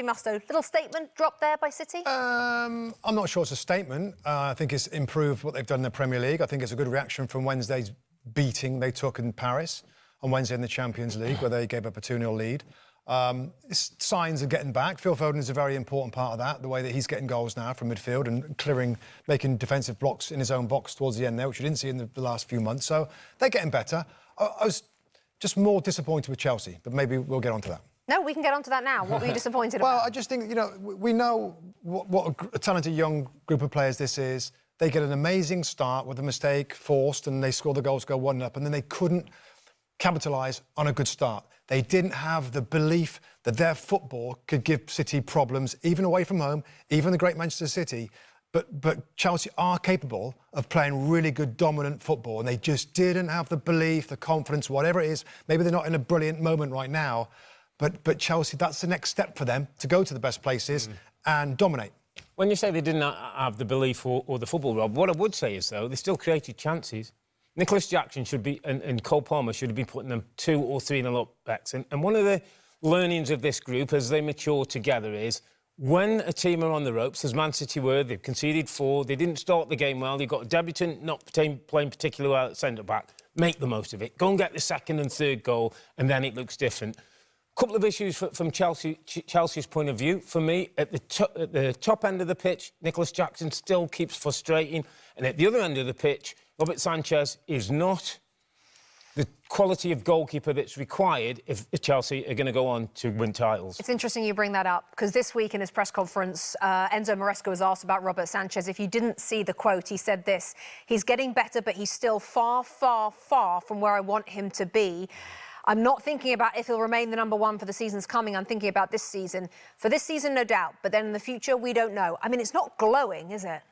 Mustoe, little statement dropped there by City? I'm not sure it's a statement. I think it's improved what they've done in the Premier League. I think it's a good reaction from Wednesday's beating they took in Paris on Wednesday in the Champions League, where they gave up a 2-0 lead. It's signs of getting back. Phil Foden is a very important part of that, the way that he's getting goals now from midfield and clearing, making defensive blocks in his own box towards the end there, which you didn't see in the last few months. So they're getting better. I was just more disappointed with Chelsea, but maybe we'll get onto that. No, we can get onto that now. What were you disappointed about? Well, I just think, you know, we know what a talented young group of players this is. They get an amazing start with a mistake forced and they score the goals, go 1-up, and then they couldn't capitalise on a good start. They didn't have the belief that their football could give City problems, even away from home, even the great Manchester City. But Chelsea are capable of playing really good, dominant football, and they just didn't have the belief, the confidence, whatever it is. Maybe they're not in a brilliant moment right now, but Chelsea, that's the next step for them, to go to the best places and dominate. When you say they didn't have the belief or the football, Rob, what I would say is, though, they still created chances. Nicholas Jackson should be, and Cole Palmer should have been putting them 2 or 3-0 up backs. And one of the learnings of this group as they mature together is when a team are on the ropes, as Man City were, they've conceded 4, they didn't start the game well, you've got a debutant not playing particularly well at centre-back, make the most of it. Go and get the second and third goal, and then it looks different. A couple of issues from Chelsea's point of view. For me, at the top end of the pitch, Nicholas Jackson still keeps frustrating. And at the other end of the pitch, Robert Sanchez is not the quality of goalkeeper that's required if Chelsea are going to go on to win titles. It's interesting you bring that up, because this week in his press conference, Enzo Maresca was asked about Robert Sanchez. If you didn't see the quote, he said this: he's getting better, but he's still far, far, far from where I want him to be. I'm not thinking about if he'll remain the #1 for the seasons coming. I'm thinking about this season. For this season, no doubt. But then in the future, we don't know. I mean, it's not glowing, is it?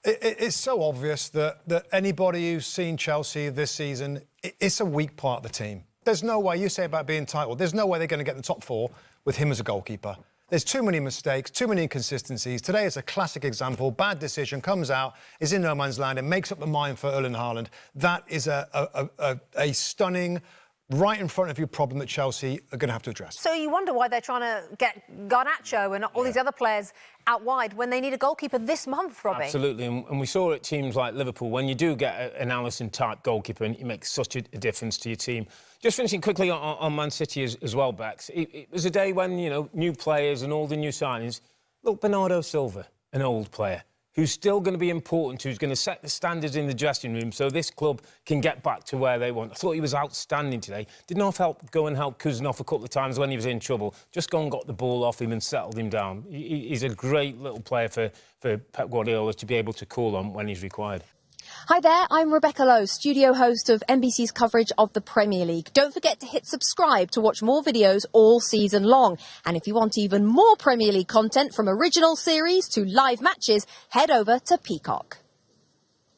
It's so obvious that anybody who's seen Chelsea this season, it's a weak part of the team. There's no way, you say about being entitled, there's no way they're going to get in the top 4 with him as a goalkeeper. There's too many mistakes, too many inconsistencies. Today is a classic example. Bad decision, comes out, is in no man's land and makes up the mind for Erling Haaland. That is a stunning, right in front of you problem that Chelsea are going to have to address. So you wonder why they're trying to get Garnacho and all these other players out wide when they need a goalkeeper this month, Robbie. Absolutely, and we saw at teams like Liverpool, when you do get an Alisson-type goalkeeper, and it makes such a difference to your team. Just finishing quickly on Man City as well, Bex. It was a day when, you know, new players and all the new signings. Look, Bernardo Silva, an old player, who's still going to be important, who's going to set the standards in the dressing room so this club can get back to where they want. I thought he was outstanding today. Did not go and help Kuzanov a couple of times when he was in trouble. Just gone and got the ball off him and settled him down. He's a great little player for Pep Guardiola to be able to call on when he's required. Hi there, I'm Rebecca Lowe, studio host of NBC's coverage of the Premier League. Don't forget to hit subscribe to watch more videos all season long. And if you want even more Premier League content, from original series to live matches, head over to Peacock.